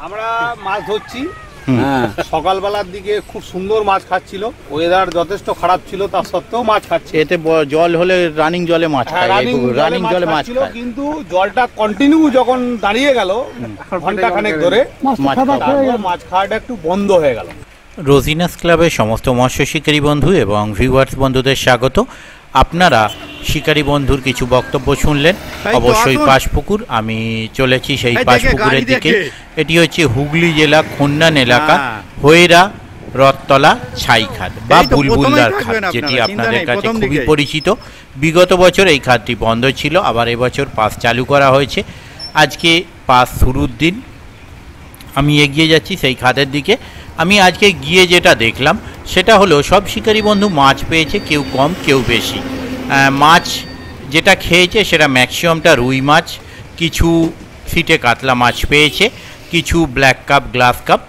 আমরা মাছ ধরছি, সকালবেলার দিকে খুব সুন্দর মাছ খাচ্ছিল, ওয়েদার যথেষ্ট খারাপ ছিল, তা সত্ত্বেও মাছ খাচ্ছে। এতে জল হলে রানিং জলে মাছ খায়, রানিং জলে মাছ খায়, কিন্তু জলটা কন্টিনিউ যখন দাঁড়িয়ে গেল ঘন্টা খানেক ধরে মাছ খাওয়াটা একটু বন্ধ হয়ে গেল। রোজিনাস ক্লাবের সমস্ত মৎস্য শিকারী বন্ধু এবং ভিউয়ার্স বন্ধুদের স্বাগত। আপনারা শিকারী বন্ধুর কিছু বক্তব্য শুনলেন। অবশ্যই পাশপুকুর, আমি চলেছি সেই পাশপুকুরের দিকে। এটি হচ্ছে হুগলি জেলা খন্নান এলাকা, হয়েরা রথতলা ছাইখাদ বা বুলবুলদার খাদ, যেটি আপনাদের কাছে খুবই পরিচিত। বিগত বছর এই খাদটি বন্ধ ছিল, আবার এবছর পাস চালু করা হয়েছে। আজকে পাস শুরুর দিন, আমি এগিয়ে যাচ্ছি সেই খাদের দিকে। আমি আজকে গিয়ে যেটা দেখলাম সেটা হলো সব শিকারী বন্ধু মাছ পেয়েছে, কেউ কম কেউ বেশি। মাছ যেটা খেয়েছে সেটা ম্যাক্সিমামটা রুই মাছ, কিছু সিটে কাতলা মাছ পেয়েছে, কিছু ব্ল্যাক কাপ, গ্লাস কাপ,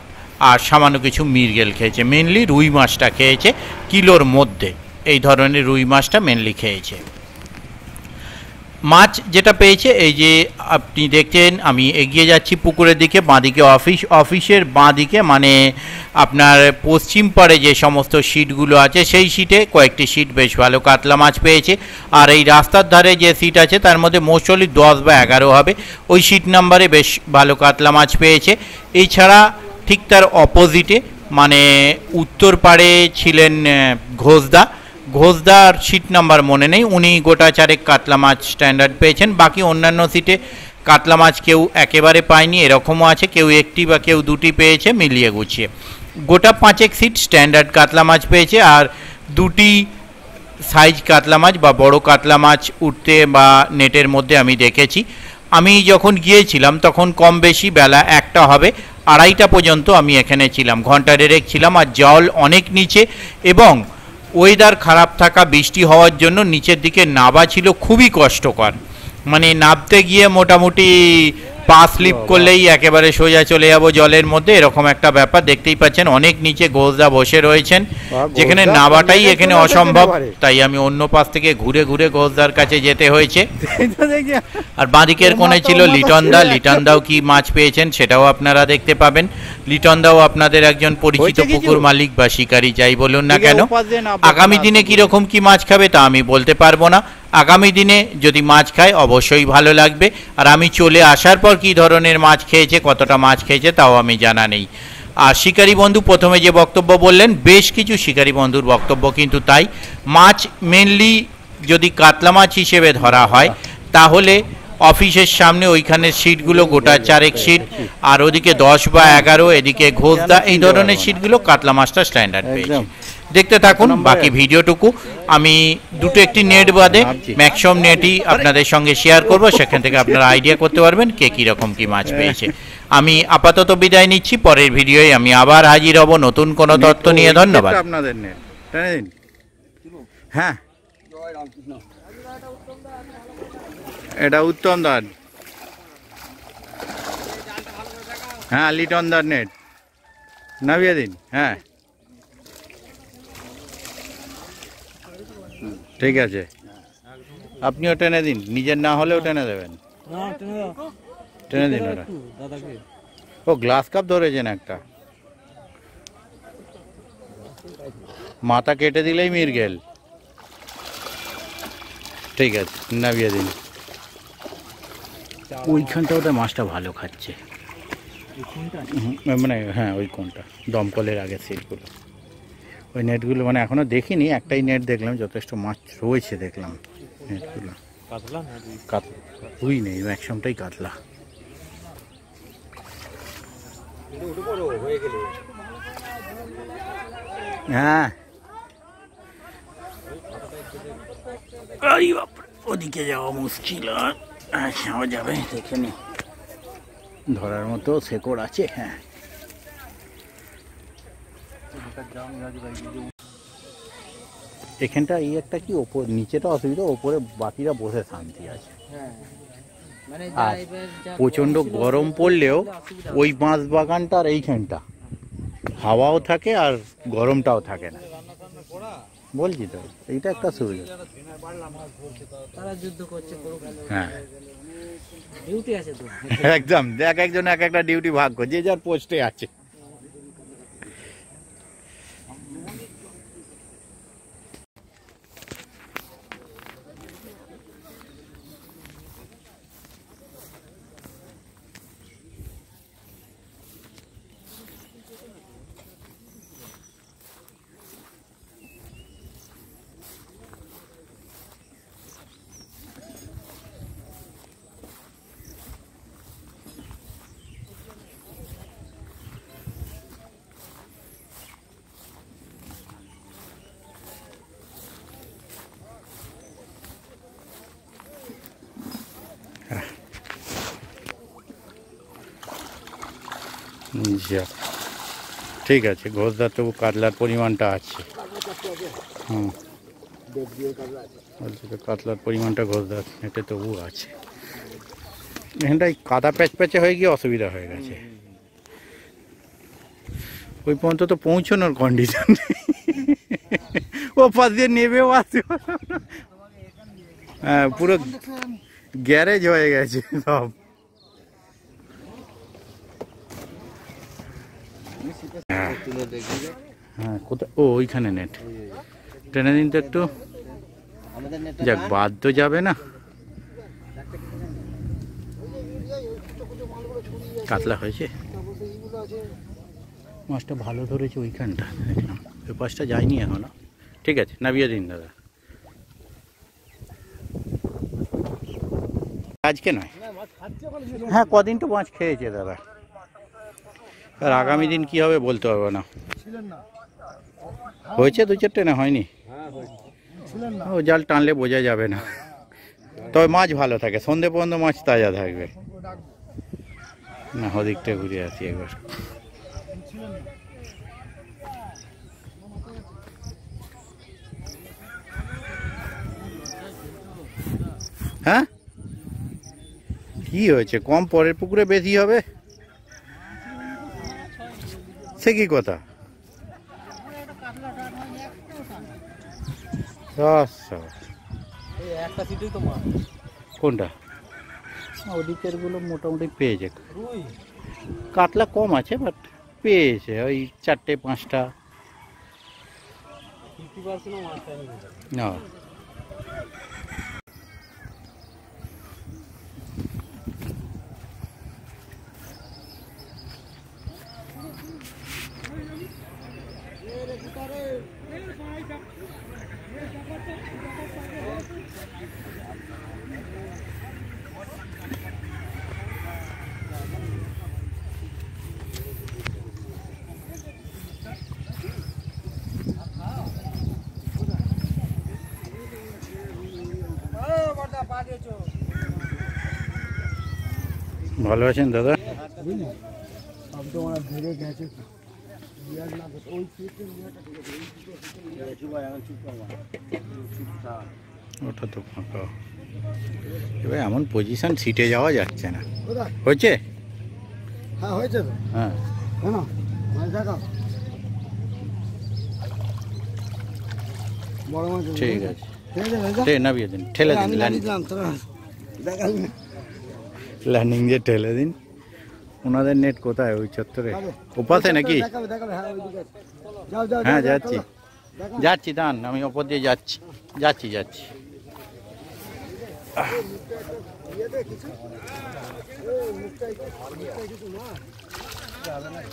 আর সামান্য কিছু মৃগেল খেয়েছে। মেনলি রুই মাছটা খেয়েছে, কিলোর মধ্যে এই ধরনের রুই মাছটা মেনলি খেয়েছে। মাছ যেটা পেয়েছে, এই যে আপনি দেখছেন, আমি এগিয়ে যাচ্ছি পুকুরের দিকে। বাঁদিকে অফিসের বাঁদিকে, মানে আপনার পশ্চিম পাড়ে যে সমস্ত সিটগুলো আছে সেই সিটে কয়েকটি সিট বেশ ভালো কাতলা মাছ পেয়েছে। আর এই রাস্তার ধারে যে সিট আছে তার মধ্যে মোস্টলি 10 বা 11 হবে, ওই সিট নাম্বারে বেশ ভালো কাতলা মাছ পেয়েছে। এছাড়া ঠিক তার অপোজিটে, মানে উত্তর পাড়ে ছিলেন ঘোষদার সিট নাম্বার মনে নেই, উনি গোটা চারেক কাতলা মাছ স্ট্যান্ডার্ড পেয়েছেন। বাকি অন্যান্য সিটে কাতলা মাছ কেউ একেবারে পায়নি, এরকমও আছে, কেউ একটি বা কেউ দুটি পেয়েছে, মিলিয়ে গুছিয়ে। গোটা 5 সিট স্ট্যান্ডার্ড কাতলা মাছ পেয়েছে, আর দুটি সাইজ কাতলা মাছ বা বড় কাতলা মাছ উঠতে বা নেটের মধ্যে আমি দেখেছি। আমি যখন গিয়েছিলাম তখন কম বেশি বেলা 1টা হবে, 2:30টা পর্যন্ত আমি এখানে ছিলাম, ঘন্টা দেড়েক ছিলাম। আর জল অনেক নিচে এবং ওয়েদার খারাপ থাকা, বৃষ্টি হওয়ার জন্য নিচের দিকে নাবা ছিল খুবই কষ্টকর। মানে নাবতে গিয়ে মোটামুটি পা স্লিপ করলেই একেবারে সোজা চলে যাব জলের মধ্যে, এরকম একটা ব্যাপার। দেখতেই পাচ্ছেন অনেক নিচে ঘোষদা বসে রয়েছেন, যেখানে নাবাটাই এখানে অসম্ভব, তাই আমি অন্য পাশ থেকে ঘুরে ঘুরে ঘোষদার কাছে যেতে হয়েছে। আর বাঁদিকের কোণে ছিল লিটনদাও কি মাছ পেয়েছেন সেটাও আপনারা দেখতে পাবেন। লিটনদাও আপনাদের একজন পরিচিত পুকুর মালিক বা শিকারী, যাই বলুন না কেন। আগামী দিনে কিরকম কি মাছ খাবে তা আমি বলতে পারবো না। আগামী দিনে যদি মাছ খায় অবশ্যই ভালো লাগবে। আর আমি চলে আসার পর কী ধরনের মাছ খেয়েছে, কতটা মাছ খেয়েছে তাও আমি জানা নেই। আর শিকারী বন্ধু প্রথমে যে বক্তব্য বললেন, বেশ কিছু শিকারী বন্ধুর বক্তব্য কিন্তু তাই। মাছ মেনলি যদি কাতলা মাছ হিসেবে ধরা হয় তাহলে অফিসের সামনে ওইখানের সিটগুলো গোটা চারেক সিট, আর ওদিকে 10 বা 11, এদিকে ঘোষদা, এই ধরনের সিটগুলো কাতলা মাছটা স্ট্যান্ডার্ড পেয়েছে। দেখতে থাকুন বাকি ভিডিওটুকু। আমি একটি নেট বাদে ম্যাক্সিমাম নেটই আপনাদের সঙ্গে শেয়ার করব, সেখান থেকে আপনারা আইডিয়া করতে পারবেন কে কীরকম কি মাছ পেয়েছে। আমি আপাতত বিদায় নিচ্ছি, পরের ভিডিওয়ে আমি আবার হাজির হব নতুন কোনো তথ্য নিয়ে। ধন্যবাদ আপনাদের। হ্যাঁ, এটা উত্তমদার, হ্যাঁ লিটনদার নেট নামিয়ে দিন। হ্যাঁ ঠিক আছে, আপনিও টেনে দিন, নিজের না হলেও টেনে দেবেন, টেনে দিন ওটা। ও গ্লাস কাপ ধরেছেন একটা, মাথা কেটে দিলেই মৃগেল। ঠিক আছে, নামিয়ে দিন। ওইখানটা ওটা মাছটা ভালো খাচ্ছে, মানে হ্যাঁ ওই কোনটা দমকলের আগে সিটগুলো, ওই নেটগুলো মানে এখনো দেখিনি, একটাই নেট দেখলাম, যথেষ্ট মাছ রয়েছে দেখলাম। নেটগুলো রুই নেই, ম্যাক্সিমামটাই কাতলা। হ্যাঁ ওদিকে যাওয়া মুশকিল, যাওয়া যাবে দেখে নি, ধরার মতো শেকড় আছে। হ্যাঁ এখানটা এই একটা কি ওপর নিচেটা অসুবিধা, ওপরে বাকিরা বসে শান্তি আছে। আর প্রচণ্ড গরম পড়লেও ওই বাঁশ বাগানটার এইখানটা হাওয়াও থাকে আর গরমটাও থাকে না, বলছি তো, এইটা একটা সুবিধা। হ্যাঁ ডিউটি আছে তো। একদম দেখ, একজন এক একটা ডিউটি ভাগ করে, যে যার পোস্টে আছে। যা, ঠিক আছে, ঘোষদার তবু কাতলার পরিমাণটা আছে। হুম, কাতলার পরিমাণটা ঘোষদার এতে তবু আছে। এখানটায় কাদা প্যাচ প্যাচে হয়ে গিয়ে অসুবিধা হয়ে গেছে, ওই পর্যন্ত তো পৌঁছানোর কন্ডিশন। ও পাশ দিয়ে নেবেও আসতে, হ্যাঁ পুরো গ্যারেজ হয়ে গেছে সব। হ্যাঁ কোথায়? ও ওইখানে নেট টেনে দিন তো একটু। যাক, বাদ তো যাবে না। কাতলা হয়েছে, মাছটা ভালো ধরেছে ওইখানটা, দেখলাম ওই পাশটা যায়নি এখনো। ঠিক আছে, নামিয়ে দিন দাদা। আজকে নয়, হ্যাঁ কদিন তো মাছ খেয়েছে দাদা, আর আগামী দিন কি হবে বলতে পারবো না। হয়েছে দু চারটে, না হয়নি? ও জাল টানলে বোঝা যাবে না, তবে মাছ ভালো থাকে, সন্ধে পর্যন্ত মাছ তাজা থাকবে। না ওদিকটা ঘুরে আসি একবার। হ্যাঁ কি হয়েছে, কম পরের পুকুরে বেশি হবে, সে কি কথা? কোনটা? ওদিকের গুলো মোটামুটি পেয়েছে, কাতলা কম আছে বাট পেয়েছে ওই 4-5টা। না ভালো আছেন দাদা? ওটা তো ফাঁকা, এবার এমন পজিশন সিটে যাওয়া যাচ্ছে না। হয়েছে? হ্যাঁ হয়েছে তো। হ্যাঁ ঠিক আছে, নামিয়ে দিন, ঠেলে দিন, ল্যান্ডিং দিয়ে ঠেলে দিন। ওনাদের নেট কোথায়? ওই চত্বরে ওপাশে নাকি? হ্যাঁ যাচ্ছি যাচ্ছি, দান আমি ওপর দিয়ে যাচ্ছি যাচ্ছি যাচ্ছি।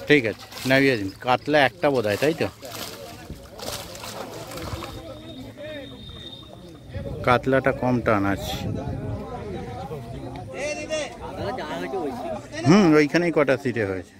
ঠিক আছে, নামিয়ে দিন। কাতলা একটা বোধ হয়, তাই তো? কাতলাটা কম টান আছে। ওইখানেই কটা সিটে হয়েছে।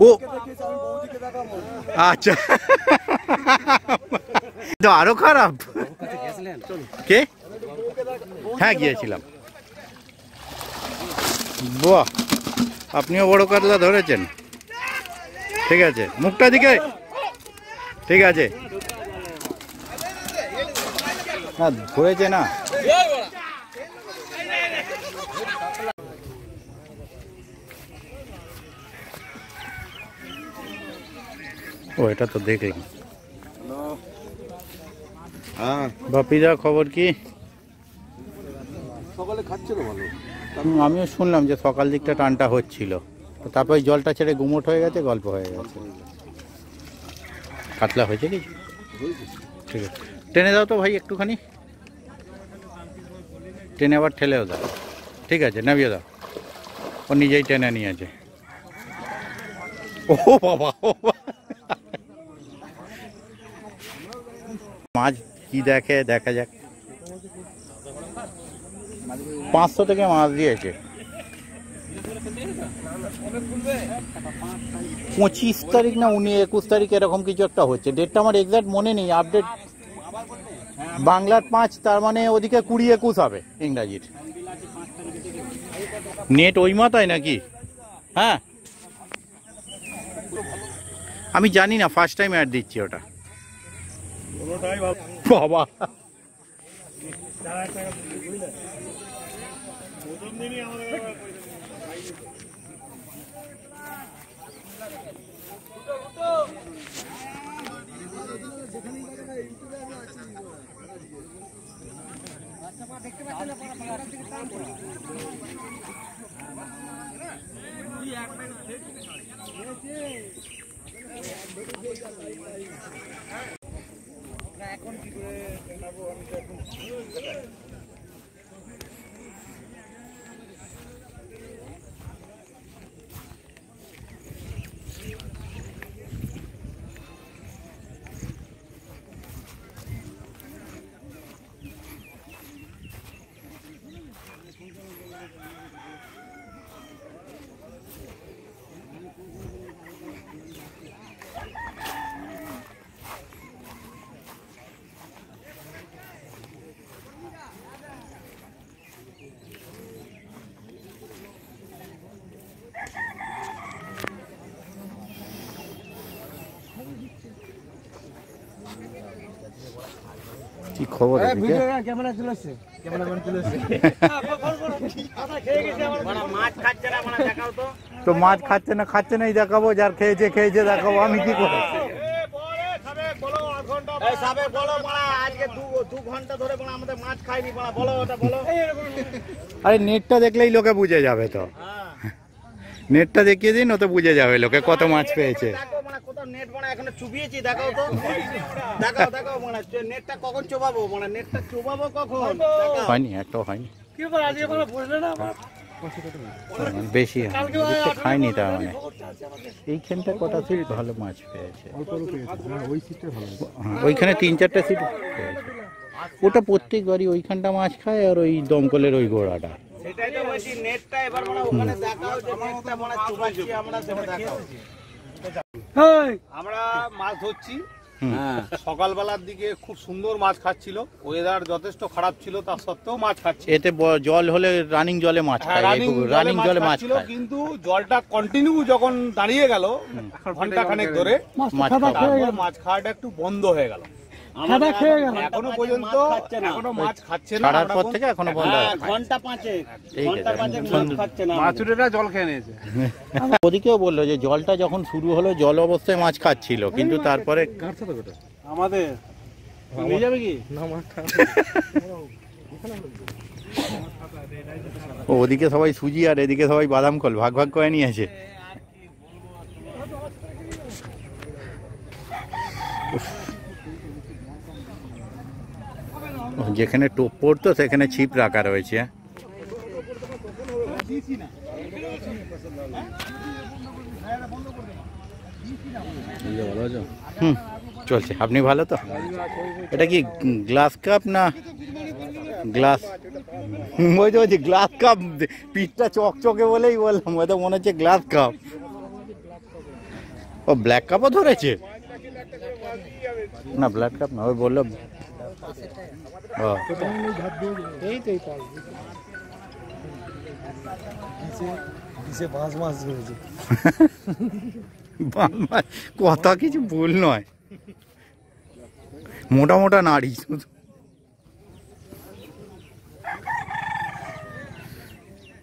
ও আচ্ছা, তো আরো খারাপ। কে? হ্যাঁ গিয়েছিলাম। বাহ, আপনিও বড় কাতলা ধরেছেন। ঠিক আছে, মুখটা দিকে, ঠিক আছে। না ধরেছে না, ও এটা তো দেখলাম। বাপিদা খবর কি? সকালে খাচ্ছে তো ভালো। আমিও শুনলাম যে সকাল দিকটা টানটা হচ্ছিল, তারপর জলটা ছেড়ে গুমোট হয়ে গেছে, গল্প হয়ে গেছে। কাতলা হয়েছে কিছু? ঠিক আছে, টেনে দাও তো ভাই একটুখানি, টেনে আবার ঠেলেও দাও। ঠিক আছে, নামিয়ে দাও, ও নিজেই টেনে নিয়েছে। ও বাবা, ও মাছ কি দেখে, দেখা যাক। 500 থেকে মাছ দিয়েছে। 25 তারিখ না 21 তারিখ এরকম কিছু একটা হচ্ছে, ডেটটা আমার এক্সাক্ট মনে নেই। আপডেট বাংলার 5, তার মানে ওদিকে 20-21 হবে ইংরাজির। নেট ওই মাথায় নাকি? হ্যাঁ আমি জানি না, ফার্স্ট টাইম অ্যাড দিচ্ছি ওটা। বাবা কি খবর? ক্যামেরা চলেছে, ক্যামেরাম্যান চলেছে। তো মাছ খাচ্ছে না, খাচ্ছে নাই দেখাবো, যার খেয়েছে খেয়েছে দেখাবো, আমি কি করে? আরে নেটটা দেখলেই লোকে বুঝে যাবে তো, নেটটা দেখিয়ে দিন, ও তো বুঝে যাবে লোকে কত মাছ পেয়েছে। নেট মানে এখনো চুবিয়েছি, দেখাও তো, দেখাও দেখাও, মানে নেটটা কখন চোবাবো, মানে নেটটা চোবাবো কখন? হয়নি, একটাও হয়নি, বেশি খাইনি, তার মানে এইখানটা কটা সিট ভালো মাছ পেয়েছে, ওইখানে 3-4টা সিট পেয়েছে। ওটা প্রত্যেকবারই ওইখানটা মাছ খায়, আর ওই দমকলের ওই গোড়াটা। সেটাই তো বলছি, নেটটা এবার মানে ওখানে দেখাও যে নেটটা মানে চুবাচ্ছি আমরা, সেটা দেখাও। আমরা মাছ ধরছি, সকালবেলার দিকে খুব সুন্দর মাছ খাচ্ছিল, ওয়েদার যথেষ্ট খারাপ ছিল, তা সত্ত্বেও মাছ খাচ্ছে। এতে জল হলে রানিং জলে মাছ খায়, রানিং জলে মাছ খায়, কিন্তু জলটা কন্টিনিউ যখন দাঁড়িয়ে গেল ঘন্টা খানেক ধরে, মাছ খাওয়াটা একটু বন্ধ হয়ে গেল। এখনো পর্যন্ত এখনো মাছ খাচ্ছে না, ছাড়ার পর থেকে এখনো বন্ধ। ঘন্টা 5 খাচ্ছে না, মাছুরেরা জল খেয়ে নিয়েছে। ওদিকেও বললো যে জলটা যখন শুরু হলো জল অবস্থায় মাছ খাচ্ছিল, কিন্তু তারপরে আমাদের নিয়ে যাবে কি ওদিকে সবাই সুজি আর এদিকে সবাই বাদাম কল ভাগ ভাগ করে নিয়েছে। যেখানে টোপ পড়তো সেখানে ছিপ রাখা রয়েছে। হুম, চলছে। আপনি ভালো তো? এটা কি গ্লাস কাপ না গ্লাস? বলছি গ্লাস কাপ, পিঠটা চকচকে বলেই বললাম, ওটা মনে হচ্ছে গ্লাস কাপ। ও ব্ল্যাক কাপও ধরেছে না, ব্ল্যাক কাপ না, ওই বললো কথা কিছু ভুল নয়, মোটা মোটা নাড়ি শুধু।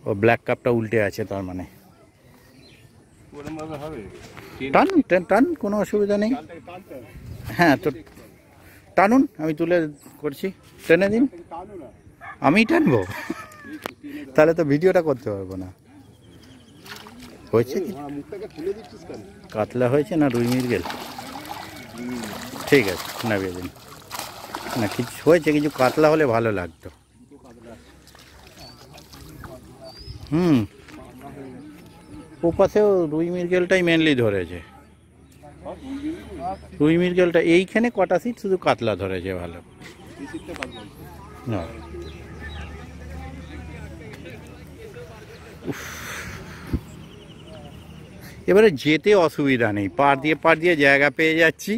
ও ব্ল্যাক কাপটা উল্টে আছে, তার মানে টান টান টান, কোনো অসুবিধা নেই। হ্যাঁ তো টানুন, আমি তুলে করছি, টেনে দিন। আমি টানবো? তাহলে তো ভিডিওটা করতে পারবো না। হয়েছে কি কাতলা হয়েছে না রুই মৃগেল? ঠিক আছে, নামিয়ে দিন। না কিছু হয়েছে, কিছু কাতলা হলে ভালো লাগতো। ওপাশেও রুই মৃগেলটাই মেনলি ধরেছে। রুই মৃগেলটা এইখানে কটা সিট শুধু কাতলা ধরেছে ভালো। না এবারে যেতে অসুবিধা নেই, পার দিয়ে জায়গা পেয়ে যাচ্ছি।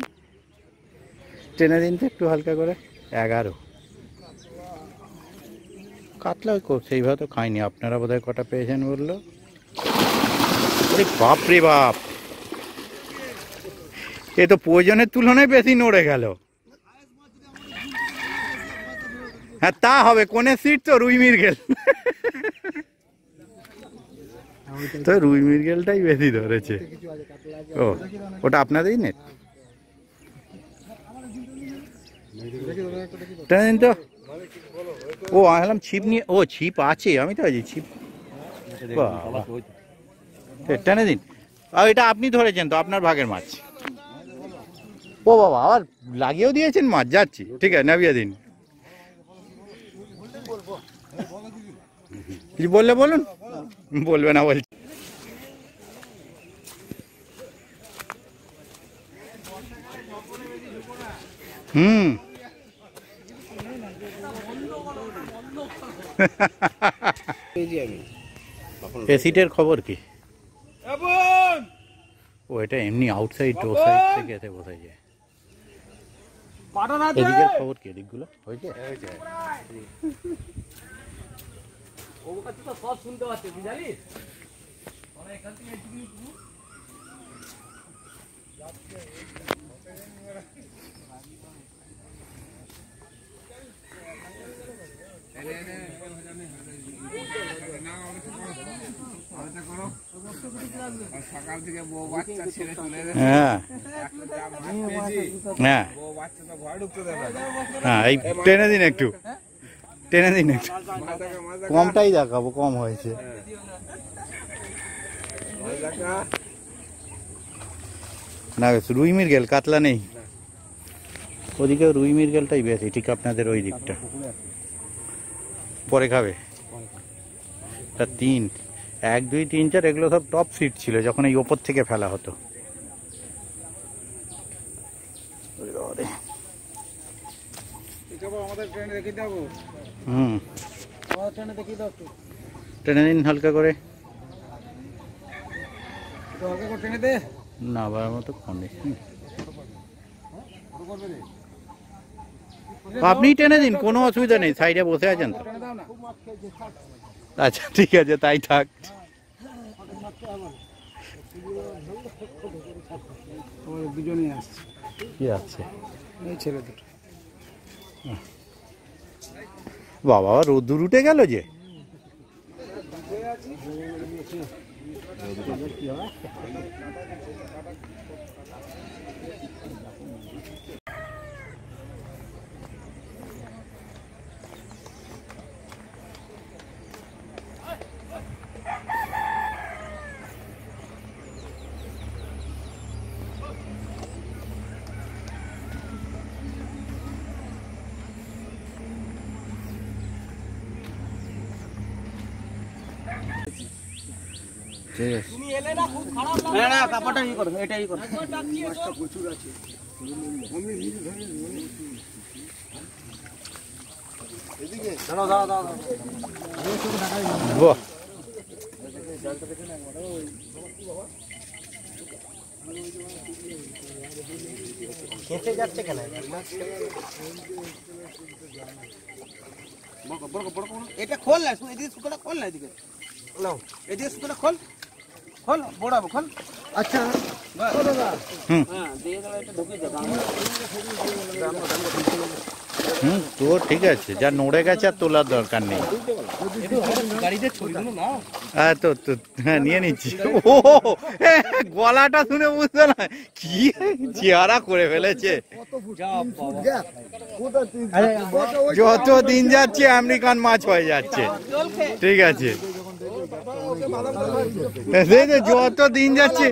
টেনে দিন তো একটু হালকা করে। 11 কাতলা সেইভাবে তো খাইনি। আপনারা বোধহয় কটা পেয়েছেন বললো? আরে বাপ রে বাপ, এ তো প্রয়োজনের তুলনায় বেশি নড়ে গেল। হ্যাঁ তা হবে, কোনে সিট তো রুই মৃগেল, তো রুই মৃগেলটাই বেশি ধরেছে। ও ওটা আপনাদেরই নেট? টেনে তো। ও আনলাম ছিপ নিয়ে। ও ছিপ আছে, আমি তো আছি ছিপ। টেনে দিন। আর এটা আপনি ধরেছেন তো, আপনার ভাগের মাছ। ও বাবা, আবার লাগিয়েও দিয়েছেন মাছ। যাচ্ছি, ঠিক আছে, নামিয়ে দিন। কিছু বললে বলুন, বলবে না বলছি। এসিটের খবর কি? ও এটা এমনি আউটসাইড ও সাইড থেকে এসে বসাই যায়। এদিকের খবর কি? এদিকগুলো হয়েছে? সব শুনতে পাচ্ছে, বুঝলি? সকাল থেকে বউ বাচ্চা ছেড়ে চলে গেছে। হ্যাঁ হ্যাঁ বউ বাচ্চা তো ঘরে ঢুকতে দেবে না। হ্যাঁ, এই টেনে দিন একটু, টেনে দিন একটু। কমটাই দেখাবো, কম হয়েছে। না রুই মৃগেল, কাতলা নেই। ওদিকে রুই মৃগেলটাই বেশি, ঠিক আপনাদের ওই দিকটা। পরে খাবে। 3, 1, 2, 3, 4 এগুলো সব টপ সিট ছিল যখন এই ওপর থেকে ফেলা হতো। টেনে দিন হালকা করে। না আবার মতো কন্ডিশন। আপনি টেনে দিন, কোনো অসুবিধা নেই, সাইডে বসে আছেন তো। আচ্ছা ঠিক আছে, তাই থাক। দুজনেই আসছে। কি আছে? এই ছেলে দুটো। বাবা রোদ্দুর উঠে গেল যে। ঠিক আছে, তুমি এলে না, খুব খারাপ লাগে। না কাপড়টা ই করো, এটাই করো। মাছটা প্রচুর আছে। এদিকে দাও দাও দাও। বাহ খেতে যাচ্ছে কেন? এটা খোল না, এদিকে সুতোটা খোল না, এদিকে নাও, এদিকে সুতোটা খোল। খোল বড়াবো খোল আচ্ছা ও দাদা তো ঠিক আছে, যা নড়ে গেছে আর তোলার দরকার নেই। হ্যাঁ তো তো হ্যাঁ নিয়ে নিচ্ছি। ও গলাটা শুনে বুঝতে না কি চেহারা করে ফেলেছে। যত দিন যাচ্ছে আমেরিকান মাছ হয়ে যাচ্ছে। ঠিক আছে, যত দিন যাচ্ছে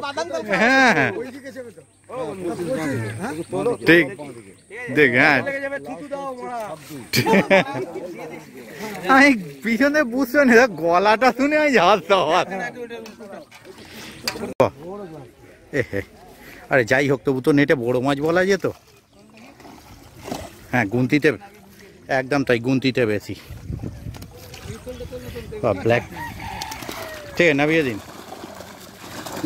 হ্যাঁ ঠিক দেখ হ্যাঁ আমি পিছনে বুঝছো না, গলাটা শুনে আমি হাসতে আরে যাই হোক, তবু তো নেটে বড় মাছ বলা যেত। হ্যাঁ গুনতিতে একদম তাই, গুনতিতে বেশি। ব্ল্যাক ঠিক আছে, নামিয়ে দিন।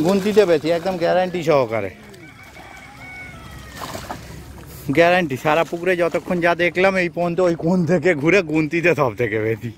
গুনতিতে বেশি একদম গ্যারান্টি সহকারে, গ্যারান্টি। সারা পুকুরে যতক্ষণ যা দেখলাম এই পর্যন্ত ওই কোণ থেকে ঘুরে গুনতিতে সব থেকে বেশি।